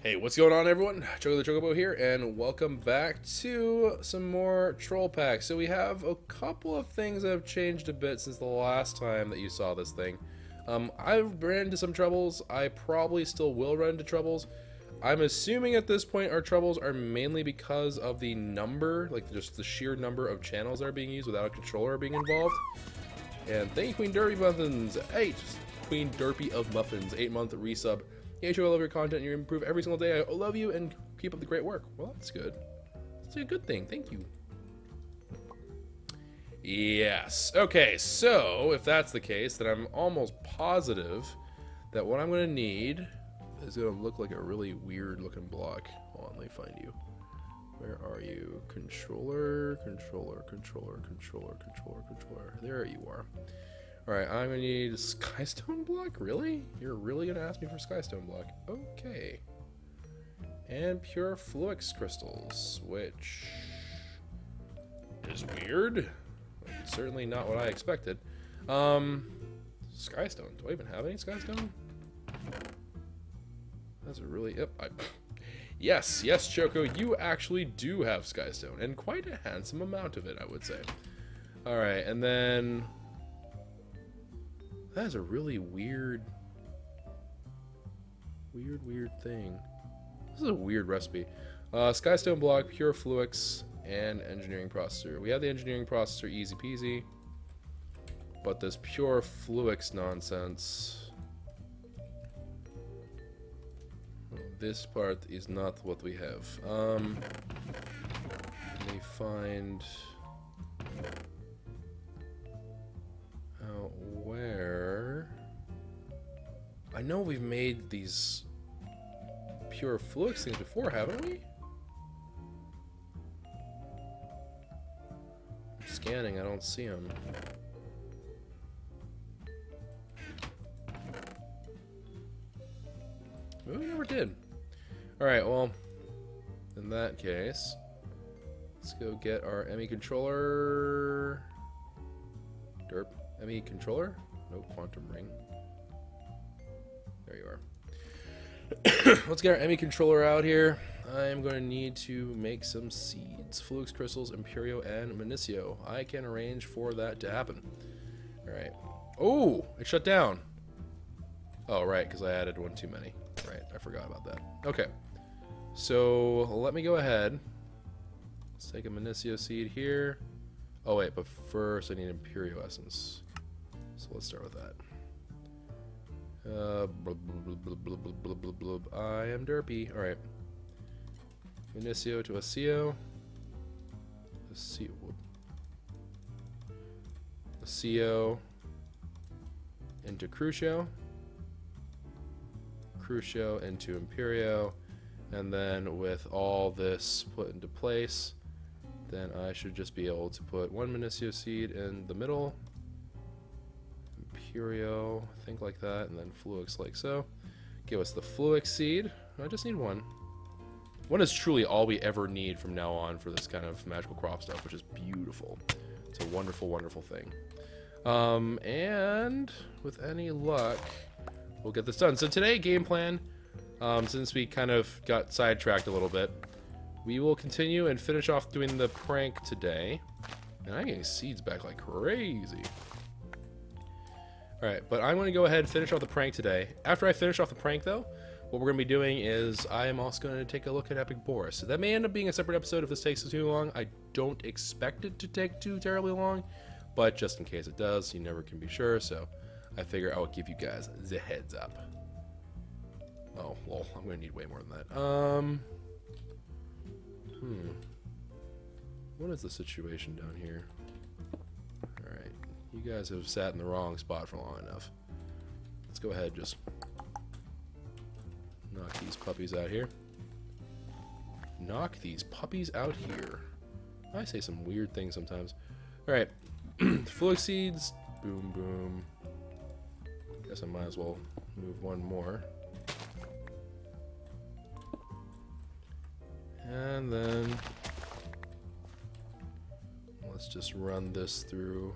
Hey, what's going on, everyone? Choco the Chocobo here, and welcome back to some more troll packs. So we have a couple of things that have changed a bit since the last time that you saw this thing. I've ran into some troubles. I probably still will run into troubles. I'm assuming at this point our troubles are mainly because of the number, like just the sheer number of channels that are being used without a controller being involved. And thank you, Queen Derpy Muffins. 8 Queen Derpy of Muffins, 8-month resub. Yeah, I love your content. You improve every single day. I love you and keep up the great work. Well, that's good. It's a good thing. Thank you. Yes. Okay, so if that's the case, then I'm almost positive that what I'm going to need is going to look like a really weird looking block. Hold on, let me find you. Where are you? Controller, controller, controller, controller, controller, controller. There you are. Alright, I'm gonna need a Skystone block? Really? You're really gonna ask me for Skystone block? Okay. And pure Fluix crystals, which is weird. Certainly not what I expected. Skystone. Do I even have any Skystone? That's a really... Yep. Yes, Choco, you actually do have Skystone, and quite a handsome amount of it, I would say. Alright, and then... That is a really weird thing. This is a weird recipe. Skystone block, pure Fluix, and engineering processor. We have the engineering processor easy peasy, but this pure Fluix nonsense, this part is not what we have. Let me find out where. I know we've made these pure Fluix things before, haven't we? I'm scanning, I don't see them. We never did. Alright, well, in that case, let's go get our ME controller. Derp. ME controller? No quantum ring. There you are. Let's get our ME controller out here. I am going to need to make some seeds. Fluix crystals, Imperio, and Minicio. I can arrange for that to happen. Alright. Oh! It shut down. Oh, right, because I added one too many. Right, I forgot about that. Okay. So, let me go ahead. Let's take a Minicio seed here. Oh, wait, but first I need Imperio essence. So let's start with that. I am derpy. Alright. Minicio to Acio. Acio into Crucio. Crucio into Imperio. And then with all this put into place, then I should just be able to put one Minicio seed in the middle. Imperio, I think like that, and then Fluix like so. Give us the Fluix seed. I just need one. One is truly all we ever need from now on for this kind of magical crop stuff, which is beautiful. It's a wonderful, wonderful thing. And with any luck, we'll get this done. So today, game plan, since we kind of got sidetracked a little bit, we will continue and finish off doing the prank today. And I'm getting seeds back like crazy. Alright, but I'm going to go ahead and finish off the prank today. After I finish off the prank, though, what we're going to be doing is I am also going to take a look at Epic Boris. So that may end up being a separate episode if this takes too long. I don't expect it to take too terribly long, but just in case it does, you never can be sure, so I figure I will give you guys the heads up. Oh, well, I'm going to need way more than that. What is the situation down here? Alright, you guys have sat in the wrong spot for long enough. Let's go ahead and just knock these puppies out here. Knock these puppies out here. I say some weird things sometimes. Alright, Fluix seeds. Boom, boom. Guess I might as well move one more. And then let's just run this through.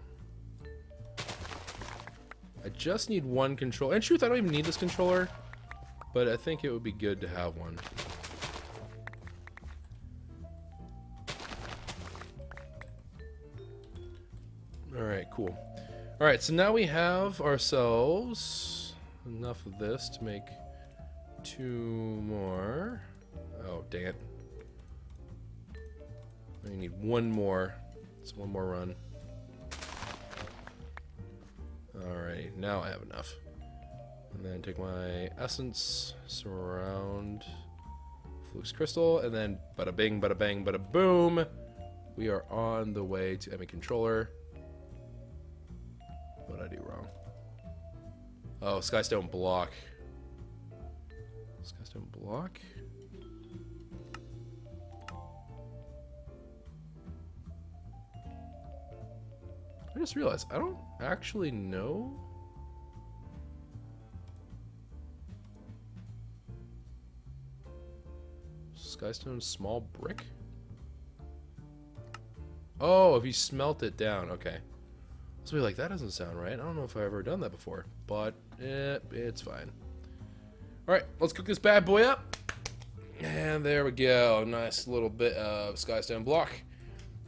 I just need one controller. In truth, I don't even need this controller, but I think it would be good to have one. cool. Alright, so now we have ourselves enough of this to make 2 more. Oh, dang it. I need 1 more. It's 1 more run. Alright, now I have enough. And then take my essence, surround Fluke's crystal, and then bada bing, bada bang, bada boom. We are on the way to Emmy controller. What did I do wrong? Oh, Skystone block. Skystone block? I just realized I don't actually know. Skystone small brick? Oh, if you smelt it down, okay. So we're like, that doesn't sound right. I don't know if I've ever done that before, but it's fine. Alright, let's cook this bad boy up. And there we go. Nice little bit of Skystone block.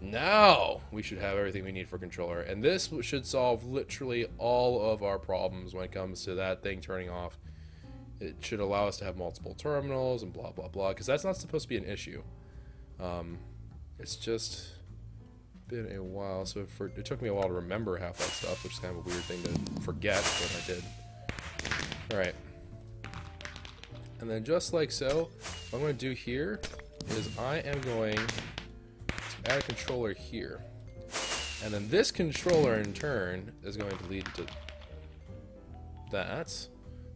Now we should have everything we need for controller. And this should solve literally all of our problems when it comes to that thing turning off. It should allow us to have multiple terminals and blah, blah, blah. Because that's not supposed to be an issue. It's just been a while. So it took me a while to remember half that stuff, which is kind of a weird thing to forget when I did. Alright. And then just like so, what I'm going to do here is I am going to add a controller here. And then this controller in turn is going to lead to that.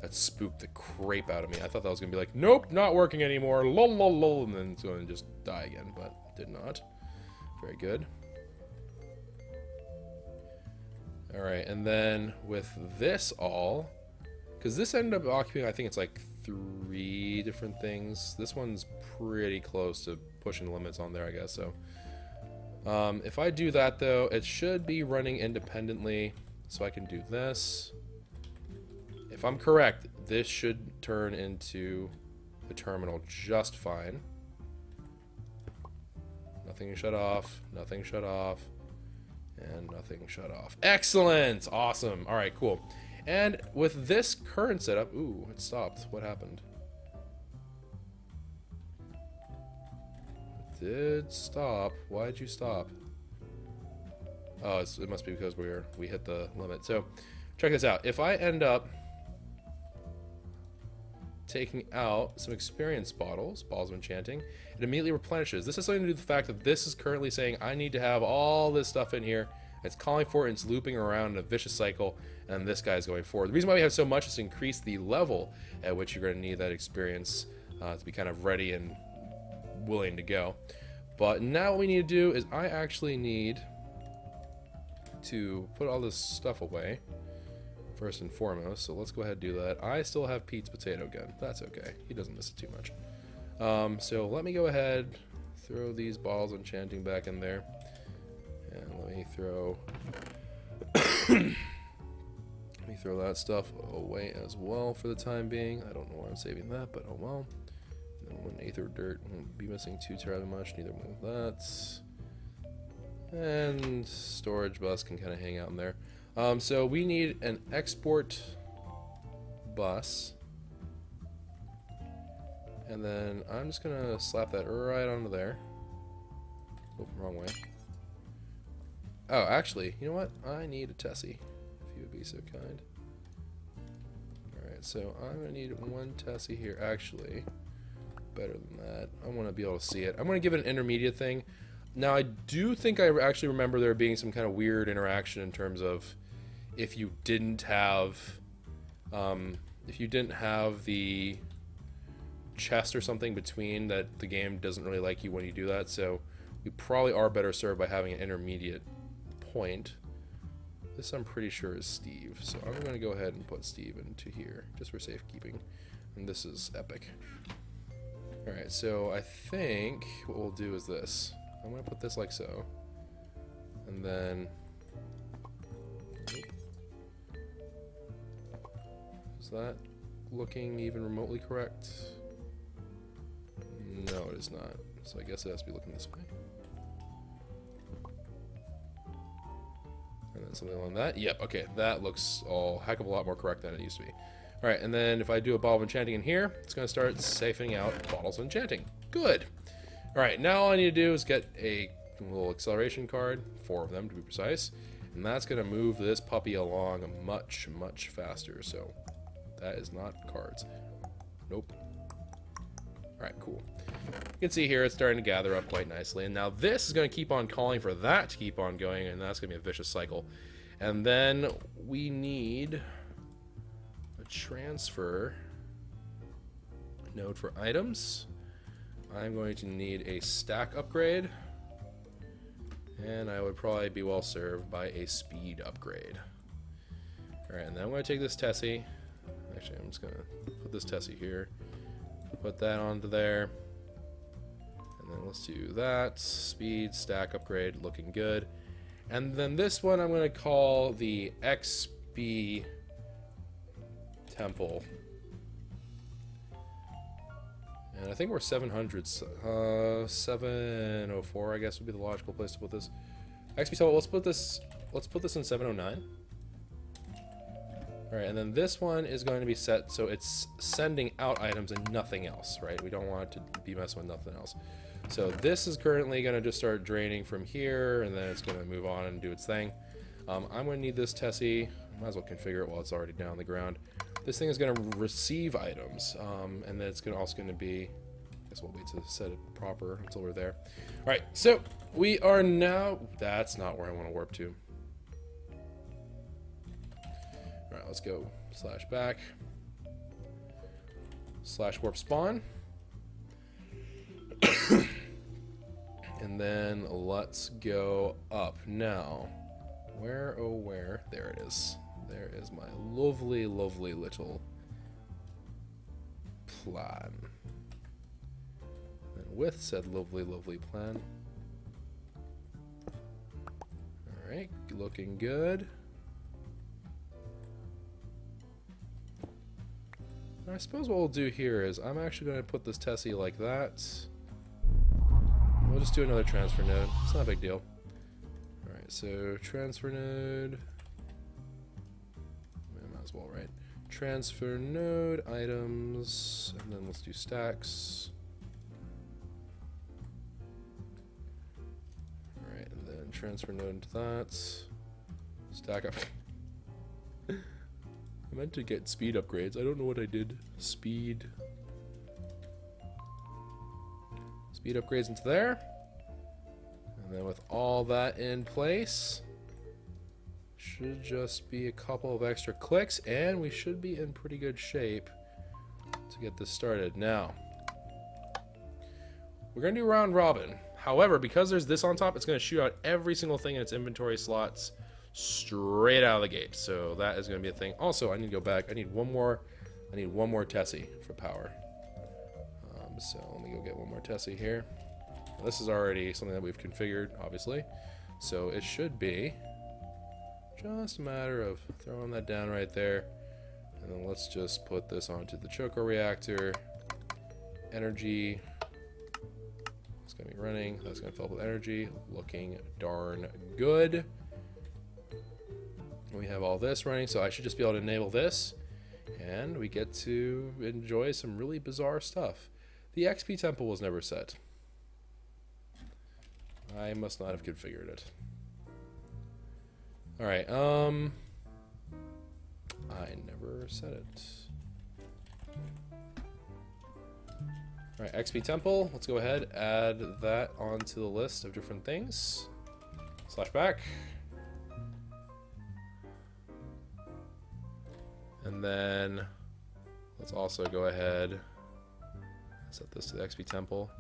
That spooked the crap out of me. I thought that was going to be like, nope, not working anymore, lol, lol, lol, and then it's going to just die again, but did not. Very good. Alright, and then with this all, because this ended up occupying, I think it's like 3 different things. This one's pretty close to pushing the limits on there, I guess, so. If I do that, though, it should be running independently, so I can do this. If I'm correct, this should turn into the terminal just fine. Nothing shut off, nothing shut off, and nothing shut off. Excellent! Awesome. Alright, cool. And with this current setup... Ooh, it stopped. What happened? It did stop. Why did you stop? Oh, it must be because we hit the limit. So, check this out. If I end up taking out some experience bottles, balls of enchanting, it immediately replenishes. This has something to do with the fact that this is currently saying I need to have all this stuff in here. It's calling for it, and it's looping around in a vicious cycle, and this guy's going forward. The reason why we have so much is to increase the level at which you're going to need that experience to be kind of ready and willing to go. But now what we need to do is I actually need to put all this stuff away first and foremost, so let's go ahead and do that. I still have Pete's potato gun. That's okay. He doesn't miss it too much. So let me go ahead, throw these balls of enchanting back in there. And let me throw that stuff away as well for the time being. I don't know why I'm saving that, but oh well. And then 1/8 of dirt, won't be missing too terribly much, neither will that. And storage bus can kind of hang out in there. So we need an export bus. And then I'm just gonna slap that right onto there. Oh, wrong way. Oh, actually, you know what? I need a Tessie, if you would be so kind. Alright, so I'm gonna need 1 Tessie here. Actually, better than that. I want to be able to see it. I'm gonna give it an intermediate thing. Now, I do think I actually remember there being some kind of weird interaction in terms of if you didn't have the chest or something between, that the game doesn't really like you when you do that. So we probably are better served by having an intermediate point. This I'm pretty sure is Steve, so I'm going to go ahead and put Steve into here just for safekeeping. And this is epic. Alright, so I think what we'll do is this. I'm going to put this like so. And then... Is that looking even remotely correct? No, it is not. So I guess it has to be looking this way. And And something along that. Yep, okay, that looks a heck of a lot more correct than it used to be. Alright, and then if I do a bottle of enchanting in here, it's going to start siphoning out bottles of enchanting. Good! Alright, now all I need to do is get a little acceleration card, 4 of them to be precise, and that's going to move this puppy along much, much faster. So that is not cards. Nope. Alright, cool. You can see here it's starting to gather up quite nicely, and now this is going to keep on calling for that to keep on going, and that's going to be a vicious cycle. And then we need a transfer node for items. I'm going to need a stack upgrade, and I would probably be well served by a speed upgrade. Alright, and then I'm going to take this Tessie. Actually, I'm just going to put this Tessie here. Put that onto there. And then let's do that. Speed, stack upgrade, looking good. And then this one I'm going to call the XP Temple. And I think we're 700. 704, I guess, would be the logical place to put this. XP Temple, let's put this in 709. Alright, and then this one is going to be set so it's sending out items and nothing else, right? We don't want it to be messing with nothing else. So this is currently going to just start draining from here, and then it's going to move on and do its thing. I'm going to need this Tessie. Might as well configure it while it's already down on the ground. This thing is going to receive items, and then it's also going to be... I guess we'll wait to set it proper until we're there. Alright, so we are now... That's not where I want to warp to. Alright, let's go / back / warp spawn. And then let's go up. Now, where, oh where, there it is. There is my lovely, lovely little plan. And with said lovely, lovely plan. Alright, looking good. I suppose what we'll do here is I'm actually going to put this Tessie like that. We'll just do another transfer node. It's not a big deal. Alright, so transfer node. Might as well, right? Transfer node, items, and then let's do stacks. Alright, and then transfer node into that. Stack up. I meant to get speed upgrades. I don't know what I did. Speed upgrades into there. And then with all that in place, should just be a couple of extra clicks, and we should be in pretty good shape to get this started. Now, we're going to do round robin. However, because there's this on top, it's going to shoot out every single thing in its inventory slots straight out of the gate. So that is going to be a thing. Also, I need to go back. I need one more Tessie for power. So let me go get one more Tessie here. Now, this is already something that we've configured, obviously. So it should be just a matter of throwing that down right there. And then let's just put this onto the Choco reactor. Energy. It's going to be running. That's going to fill up with energy. Looking darn good. We have all this running, so I should just be able to enable this, and we get to enjoy some really bizarre stuff. The XP temple was never set. I must not have configured it. Alright, I never set it. Alright, XP temple, let's go ahead, add that onto the list of different things. / back. And then let's also go ahead, set this to the XP temple.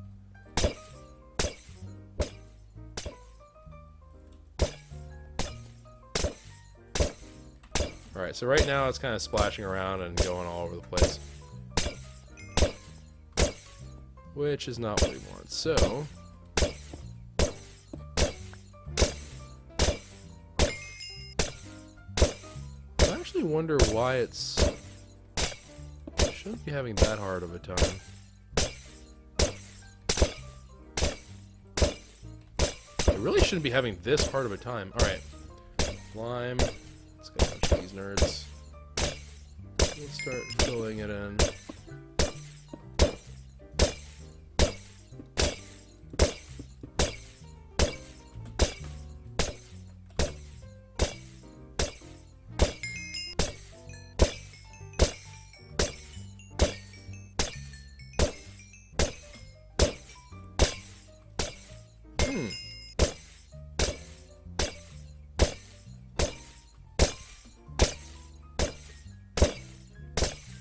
Alright, so right now it's kind of splashing around and going all over the place, which is not what we want. So I actually wonder why it shouldn't be having that hard of a time. It really shouldn't be having this hard of a time. Alright. lime. Let's get a bunch of these nerds. Let's start filling it in.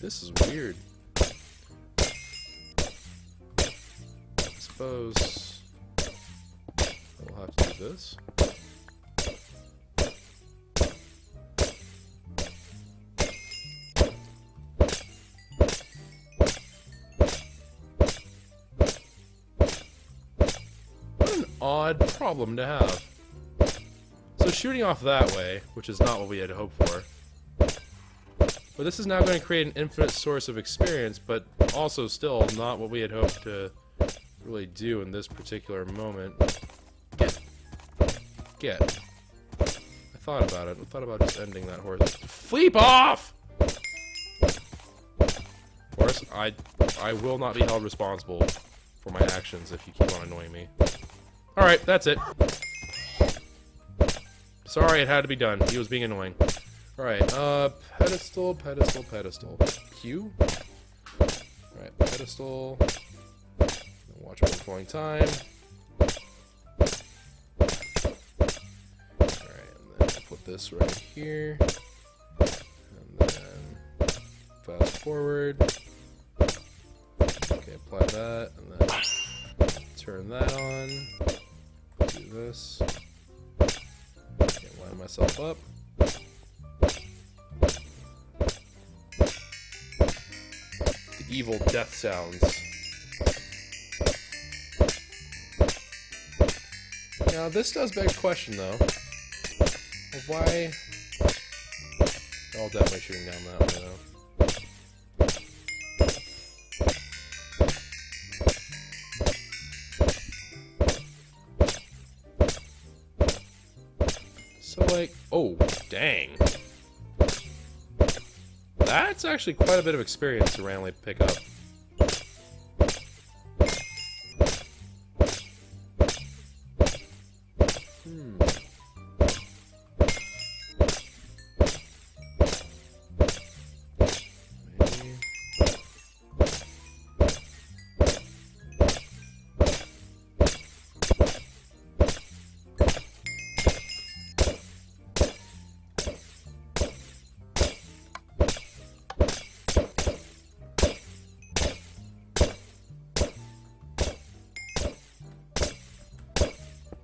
This is weird. I suppose we'll have to do this. What an odd problem to have. So shooting off that way, which is not what we had hoped for. But this is now going to create an infinite source of experience, but also still not what we had hoped to really do in this particular moment. Get. I thought about it. I thought about just ending that horse. Fleep off! Horse, I will not be held responsible for my actions if you keep on annoying me. Alright, that's it. Sorry, it had to be done. He was being annoying. Alright, pedestal, pedestal, pedestal. Q? Alright, pedestal. Watch over flowing time. Alright, and then put this right here. And then fast forward. Okay, apply that, and then turn that on. Do this. Okay, line myself up. Evil death sounds. Now this does beg the question though, of why. I'll definitely shooting down that way though. So like, oh dang. That's actually quite a bit of experience to randomly pick up.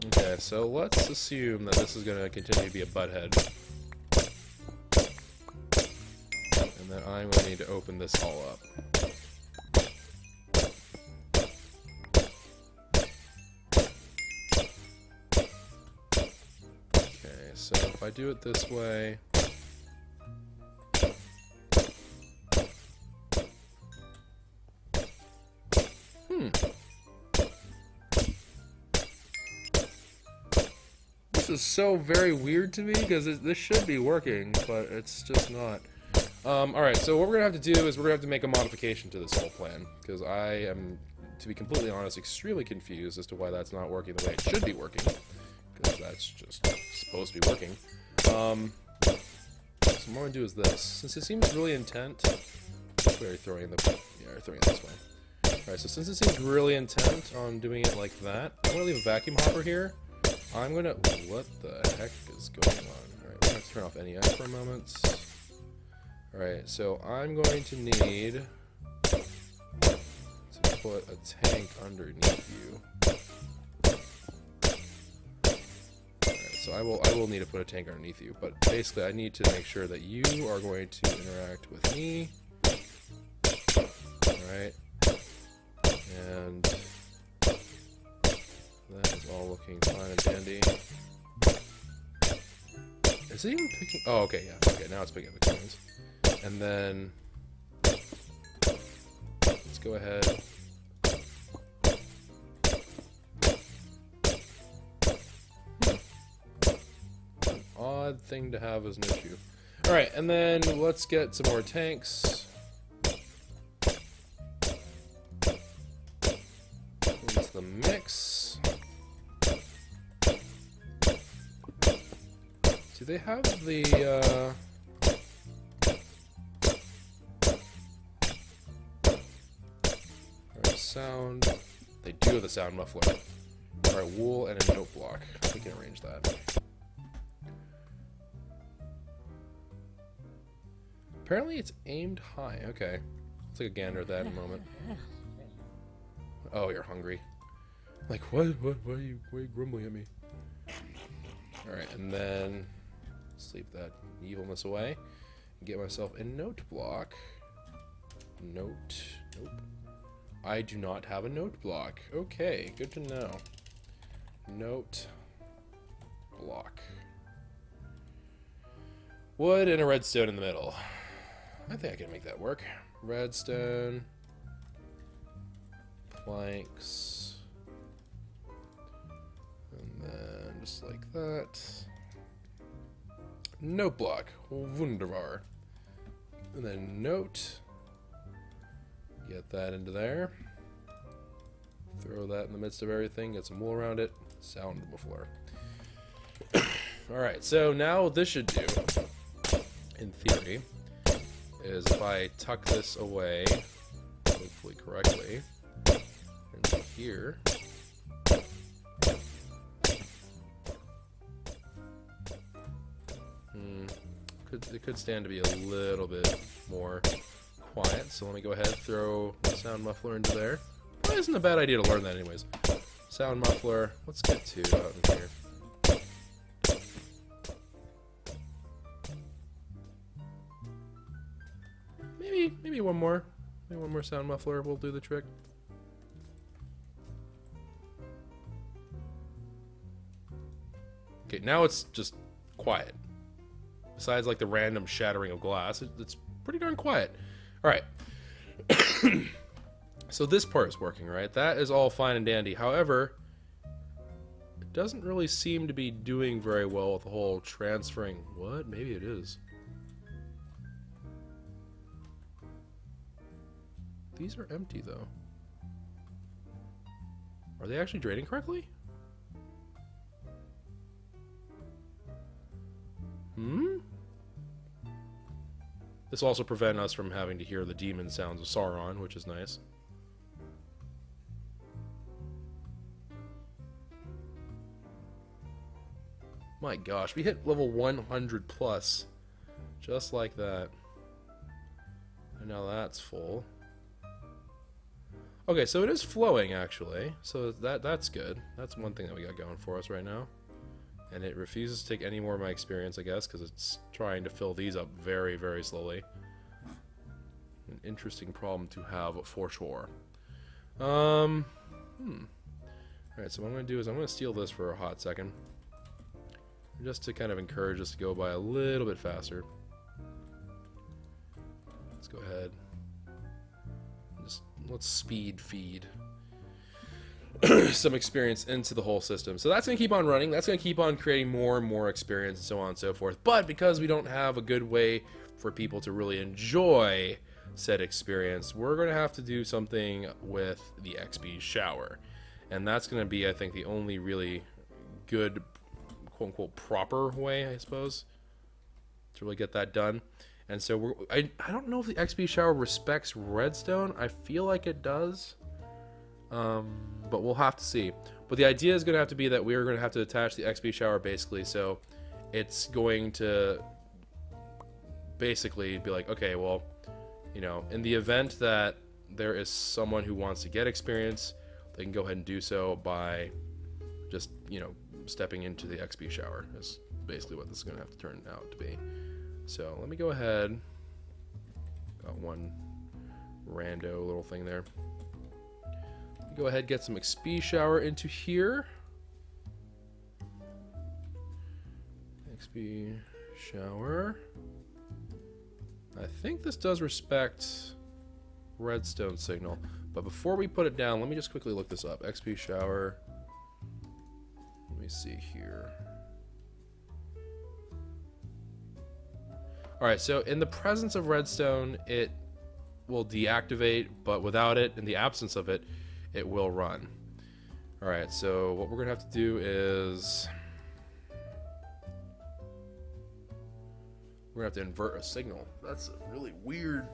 Okay, so let's assume that this is going to continue to be a butthead. And then I'm going to need to open this all up. Okay, so if I do it this way... This is so very weird to me, because this should be working, but it's just not. Alright, so what we're going to have to do is we're going to have to make a modification to this whole plan, because I am, to be completely honest, extremely confused as to why that's not working the way it should be working, because that's just supposed to be working. So what I'm going to do is this. Since it seems really intent... We're throwing it this way. Alright, so since it seems really intent on doing it like that, I'm going to leave a vacuum hopper here. I'm gonna... What the heck is going on? Alright, I'm gonna turn off NES for a moment. Alright, so I'm going to need to put a tank underneath you. Alright, so I will need to put a tank underneath you, but basically I need to make sure that you are going to interact with me. Alright. And... that is all looking fine and dandy. Is it even picking... Oh, okay, yeah. Okay, now it's picking up the coins. And then... let's go ahead... An odd thing to have as an issue. Alright, and then let's get some more tanks. Into the mix. Do they have the, sound? They do have the sound muffler. Alright, wool and a note block. We can arrange that. Apparently it's aimed high. Okay. Let's take a gander at that in a moment. Oh, you're hungry. Like, what? Why are you grumbling at me? Alright, and then sleep that evilness away. Get myself a note block. Note. Nope. I do not have a note block. Okay, good to know. Note block. Wood and a redstone in the middle. I think I can make that work. Redstone. Planks. And then just like that. Note block. Wunderbar. And then note. Get that into there. Throw that in the midst of everything. Get some wool around it. Sound muffler. Alright, so now what this should do, in theory, is if I tuck this away, hopefully correctly, into here. It could stand to be a little bit more quiet, so let me go ahead and throw the sound muffler into there. Probably isn't a bad idea to learn that anyways. Sound muffler, let's get two out in here. Maybe one more. Maybe one more sound muffler will do the trick. Okay, now it's just quiet. Besides like the random shattering of glass, it's pretty darn quiet. Alright. So this part is working, right? That is all fine and dandy. However, it doesn't really seem to be doing very well with the whole transferring. What? Maybe it is. These are empty, though. Are they actually draining correctly? This will also prevent us from having to hear the demon sounds of Sauron, which is nice. My gosh, we hit level 100 plus. Just like that. And now that's full. Okay, so it is flowing, actually. So that's good. That's one thing that we got going for us right now. And it refuses to take any more of my experience, I guess, because it's trying to fill these up very, very slowly. An interesting problem to have for sure. Alright, so what I'm going to do is I'm going to steal this for a hot second. Just to kind of encourage us to go by a little bit faster. Let's go ahead. Let's speed feed some experience into the whole system. So that's going to keep on running. That's going to keep on creating more and more experience and so on and so forth. But because we don't have a good way for people to really enjoy said experience, we're going to have to do something with the XP shower. And that's going to be, I think, the only really good, quote-unquote, proper way, I suppose, to really get that done. And so I don't know if the XP shower respects redstone. I feel like it does. But we'll have to see. But the idea is going to have to be that we are going to have to attach the XP shower basically. So it's going to basically be like, okay, well, you know, in the event that there is someone who wants to get experience, they can go ahead and do so by just, you know, stepping into the XP shower is basically what this is going to have to turn out to be. So let me go ahead. Got one rando little thing there. Go ahead, get some XP shower into here. XP shower. I think this does respect redstone signal, but before we put it down, let me just quickly look this up. XP shower. Let me see here. Alright, so in the presence of redstone, it will deactivate, but without it, in the absence of it, it will run. Alright, so what we're going to have to do is... we're going to have to invert a signal. That's really weird.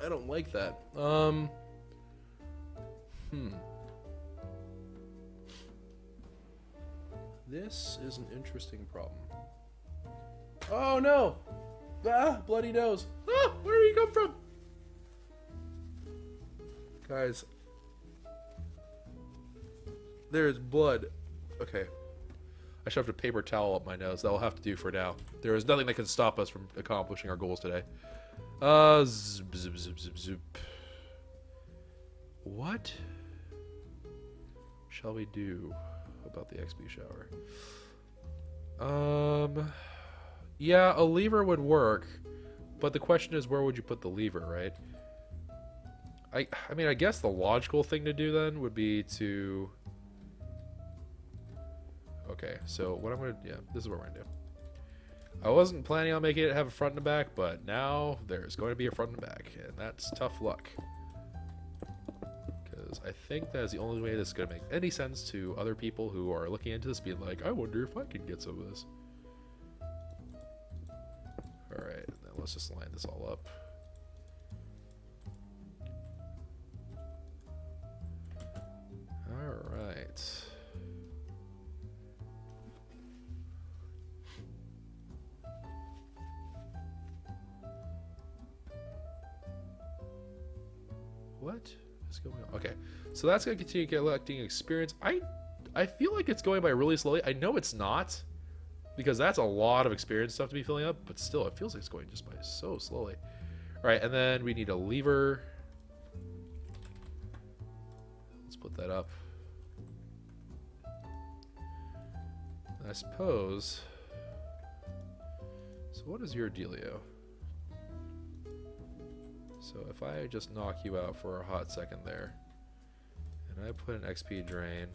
I don't like that. This is an interesting problem. Oh no! Ah, bloody nose. Ah, where did he come from? Guys. There's blood. Okay. I shoved a paper towel up my nose. That'll have to do for now. There is nothing that can stop us from accomplishing our goals today. Zip, zip, zip, zip, zip. What shall we do about the XP shower? Yeah, a lever would work, but the question is, where would you put the lever, right? I mean, I guess the logical thing to do then would be to... Okay, so what I'm going to... Yeah, this is what we're going to do. I wasn't planning on making it have a front and a back, but now there's going to be a front and a back, and that's tough luck. Because I think that is the only way this is going to make any sense to other people who are looking into this, being like, I wonder if I can get some of this. Alright, then let's just line this all up. Alright. What is going on? Okay, so that's going to continue collecting experience. I feel like it's going by really slowly. I know it's not, because that's a lot of experience stuff to be filling up, but still, it feels like it's going just by so slowly. All right, and then we need a lever. Let's put that up. I suppose. So what is your dealio? So if I just knock you out for a hot second there, and I put an XP drain,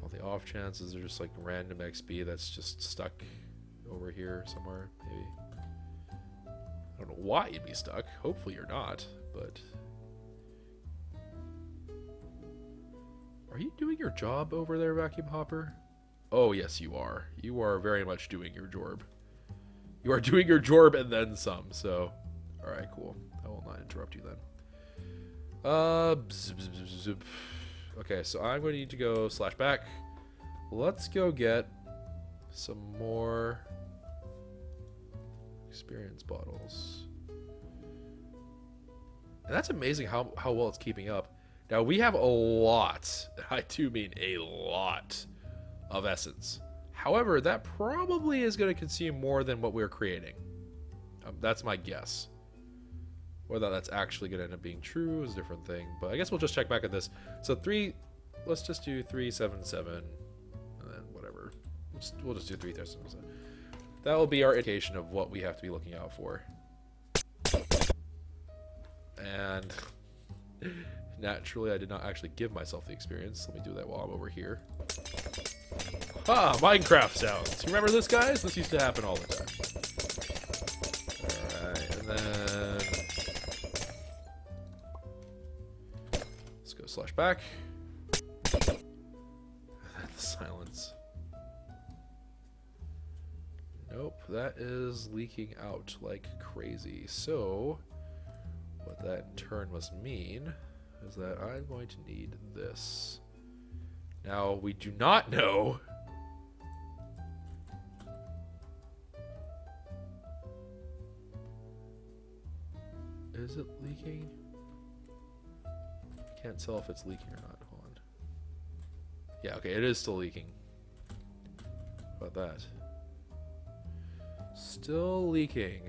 all the off chances are just like random XP that's just stuck over here somewhere, maybe. I don't know why you'd be stuck. Hopefully you're not, but... Are you doing your job over there, Vacuum Hopper? Oh, yes, you are. You are very much doing your jorb. You are doing your jorb and then some, so... Alright, cool. I will not interrupt you then. Zip, zip, zip, zip. Okay, so I'm going to need to go /back. Let's go get some more experience bottles. And that's amazing how well it's keeping up. Now, we have a lot, I do mean a lot, of essence. However, that probably is going to consume more than what we're creating. That's my guess. Whether that's actually going to end up being true is a different thing, but I guess we'll just check back at this. So let's just do 377, and then whatever. We'll just do 377. That will be our indication of what we have to be looking out for. And naturally, I did not actually give myself the experience. Let me do that while I'm over here. Ah, Minecraft sounds. You remember this, guys? This used to happen all the time. Alright, and then... let's go /back. The silence. Nope, that is leaking out like crazy. So, what that in turn must mean is that I'm going to need this. Now, we do not know... Is it leaking? I can't tell if it's leaking or not. Hold on. Yeah, okay, it is still leaking. How about that? Still leaking.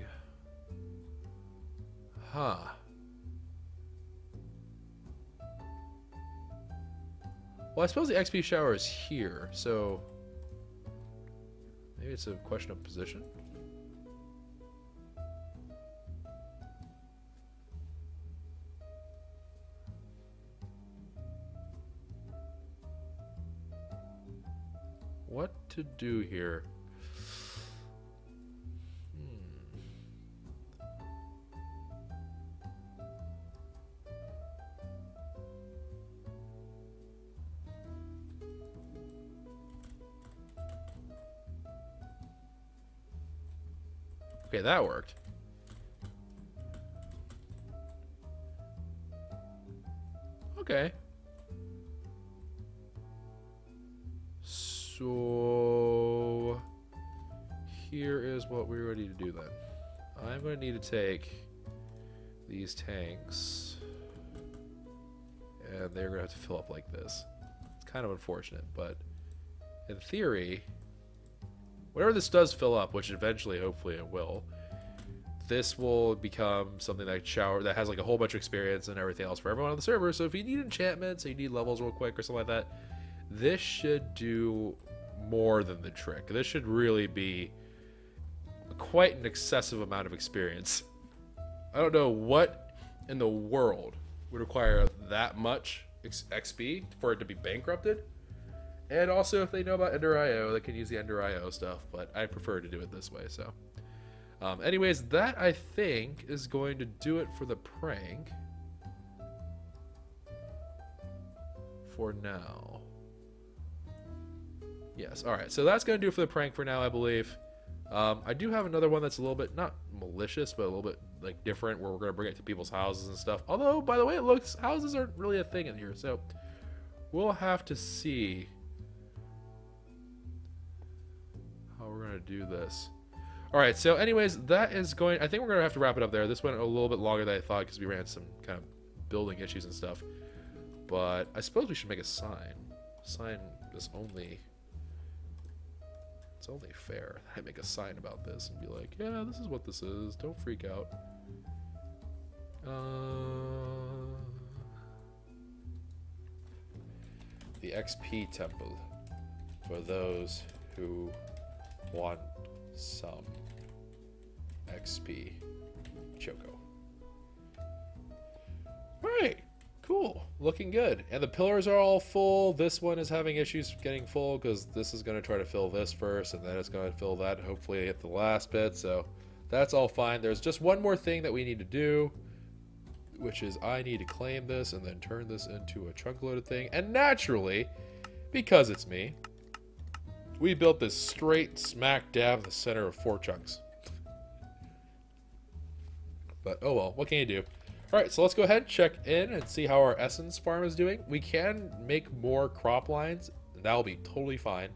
Huh. Well, I suppose the XP shower is here, so maybe it's a question of position. what to do here. Okay, that worked. Okay. So here is what we're ready to do then. I'm going to need to take these tanks and they're going to have to fill up like this. It's kind of unfortunate, but in theory, whenever this does fill up, which eventually, hopefully it will, this will become something that has like a whole bunch of experience and everything else for everyone on the server. So if you need enchantments, or you need levels real quick or something like that, this should do more than the trick. This should really be quite an excessive amount of experience. I don't know what in the world would require that much XP for it to be bankrupted. And also, if they know about Ender IO, they can use the Ender IO stuff, but I prefer to do it this way, so. Anyways, that, I think, is going to do it for the prank. For now. Yes, alright, so that's going to do it for the prank for now, I believe. I do have another one that's a little bit, not malicious, but a little bit, like, different, where we're going to bring it to people's houses and stuff. Although, by the way it looks, houses aren't really a thing in here, so we'll have to see how we're going to do this. Alright, so anyways, that is going... I think we're going to have to wrap it up there. This went a little bit longer than I thought because we ran some kind of building issues and stuff. But I suppose we should make a sign. Sign is only... It's only fair that I make a sign about this and be like, yeah, this is what this is. Don't freak out. The XP temple for those who want some XP. Choco. Alright, cool. Looking good. And the pillars are all full. This one is having issues getting full because this is going to try to fill this first and then it's going to fill that, hopefully at the last bit. So that's all fine. There's just one more thing that we need to do, which is I need to claim this and then turn this into a chunk loaded thing. And naturally, because it's me, we built this straight smack dab in the center of 4 chunks. But oh well, what can you do? Alright, so let's go ahead and check in and see how our essence farm is doing. We can make more crop lines, and that will be totally fine.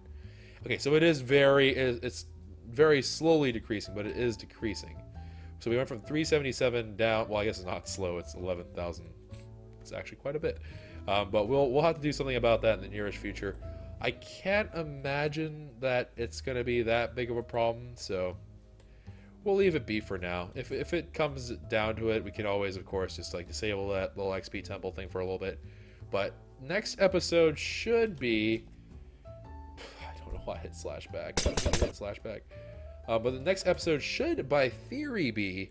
Okay, so it's very slowly decreasing, but it is decreasing. So we went from 377 down, well I guess it's not slow, it's 11,000. It's actually quite a bit. But we'll have to do something about that in the nearest future. I can't imagine that it's going to be that big of a problem, so we'll leave it be for now. If it comes down to it, we can always, of course, just like disable that little XP temple thing for a little bit. But next episode should be... I don't know why I hit /back. I hit /back. But the next episode should, by theory, be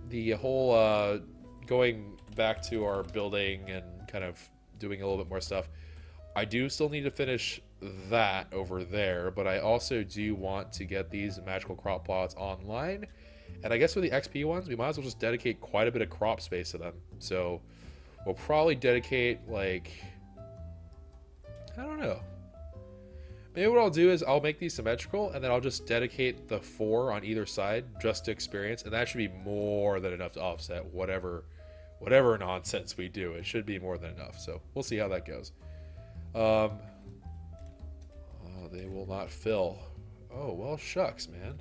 the whole going back to our building and kind of doing a little bit more stuff. I do still need to finish that over there, but I also do want to get these magical crop plots online. And I guess with the XP ones, we might as well just dedicate quite a bit of crop space to them. So we'll probably dedicate, like, I don't know. Maybe what I'll do is I'll make these symmetrical, and then I'll just dedicate the 4 on either side just to experience, and that should be more than enough to offset whatever nonsense we do. It should be more than enough, so we'll see how that goes. Oh, they will not fill. Oh, well, shucks, man.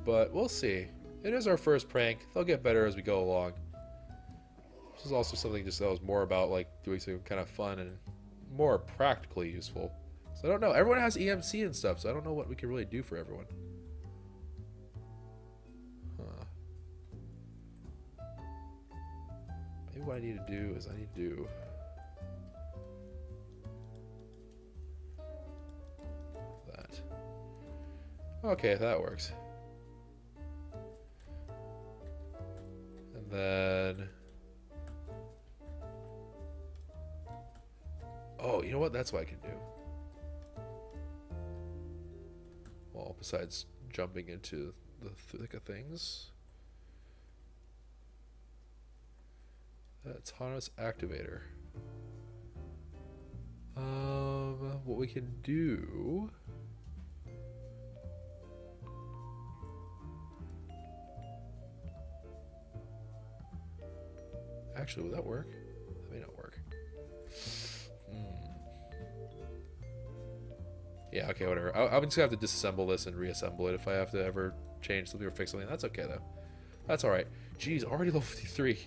But we'll see. It is our first prank. They'll get better as we go along. This is also something just that was more about like doing something kind of fun and more practically useful. So I don't know. Everyone has EMC and stuff, so I don't know what we can really do for everyone. Huh. Maybe what I need to do is I need to do... that. Okay, that works. And what? That's what I can do. Well, besides jumping into the thick of things. Autonomous activator. What we can do... Actually, would that work? That may not work. Yeah, okay, whatever. I'm just gonna have to disassemble this and reassemble it if I have to ever change something or fix something. That's okay, though. That's alright. Jeez, already level 53.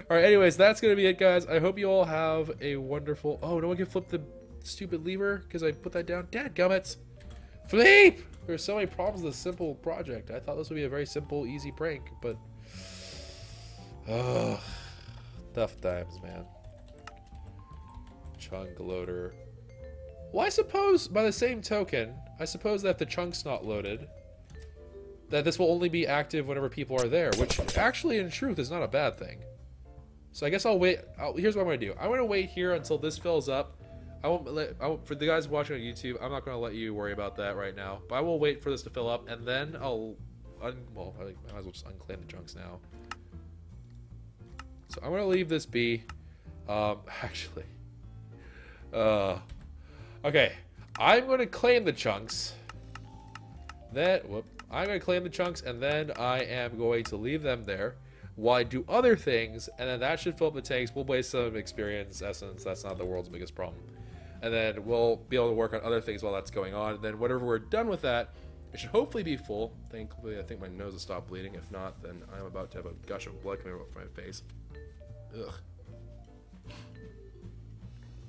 Alright, anyways, that's gonna be it, guys. I hope you all have a wonderful... Oh, no one can flip the stupid lever because I put that down. Dadgummit! Flip! There's so many problems with this simple project. I thought this would be a very simple, easy prank, but... Ugh. Tough times, man. Chunk loader. Well, I suppose, by the same token, I suppose that if the chunk's not loaded, that this will only be active whenever people are there, which actually, in truth, is not a bad thing. So I guess I'll wait. Here's what I'm going to do. I'm going to wait here until this fills up. For the guys watching on YouTube, I'm not going to let you worry about that right now. But I will wait for this to fill up, and then I'll... well, I might as well just unclaim the chunks now. So I'm going to leave this be. Actually... okay, I'm going to claim the chunks. I'm going to claim the chunks, and then I am going to leave them there while I do other things, and then that should fill up the tanks. We'll waste some experience essence. That's not the world's biggest problem. And then we'll be able to work on other things while that's going on. And then whenever we're done with that, it should hopefully be full. Thankfully, I think my nose has stopped bleeding. If not, then I'm about to have a gush of blood coming out from my face. Ugh.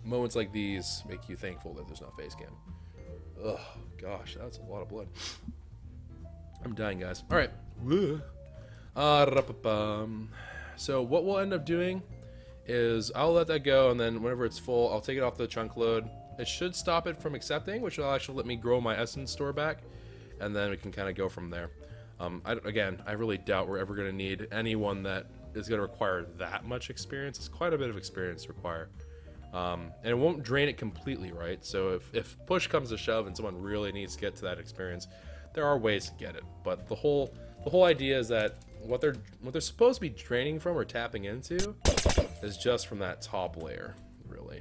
Moments like these make you thankful that there's no face cam. Ugh, gosh, that's a lot of blood. I'm dying, guys. All right. So what we'll end up doing is I'll let that go, and then whenever it's full, I'll take it off the chunk load. It should stop it from accepting, which will actually let me grow my essence store back, and then we can kind of go from there. Again, I really doubt we're ever going to need anyone that is going to require that much experience. It's quite a bit of experience to require. And it won't drain it completely, right? So if push comes to shove and someone really needs to get to that experience, there are ways to get it. But the whole idea is that what they're supposed to be draining from or tapping into is just from that top layer, really.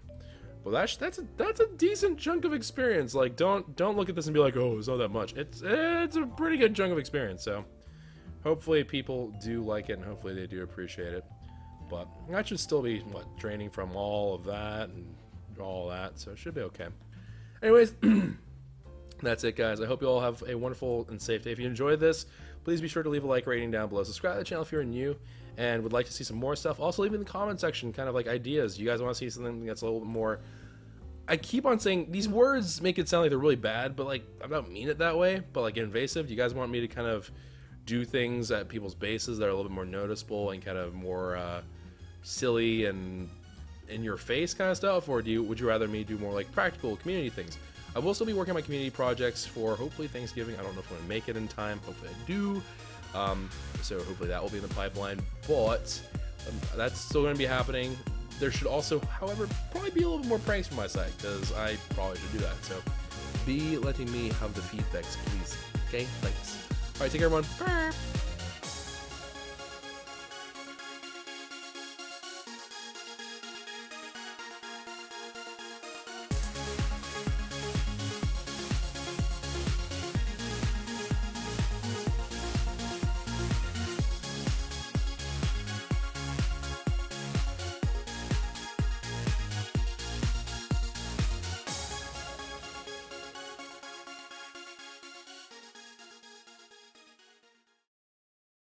But that's a decent chunk of experience. Like, don't look at this and be like, oh, it's not that much. It's a pretty good chunk of experience. So hopefully people do like it, and hopefully they do appreciate it. But that should still be, draining from all of that and all that, so it should be okay. Anyways, that's it, guys. I hope you all have a wonderful and safe day. If you enjoyed this, please be sure to leave a like rating down below. Subscribe to the channel if you're new and would like to see some more stuff. Also, leave in the comment section kind of like ideas. You guys want to see something that's a little bit more... I keep on saying these words make it sound like they're really bad, but, like, I don't mean it that way. But, like, invasive. Do you guys want me to kind of do things at people's bases that are a little bit more noticeable and kind of more... silly and in your face kind of stuff, or would you rather me do more like practical community things? I will still be working on my community projects for hopefully Thanksgiving. I don't know if I'm gonna make it in time. Hopefully I do. So hopefully that will be in the pipeline, but that's still going to be happening. There should also, however, probably be a little bit more pranks from my side, because I probably should do that. So be letting me have the feedbacks, please. Okay, thanks. All right, take care, everyone.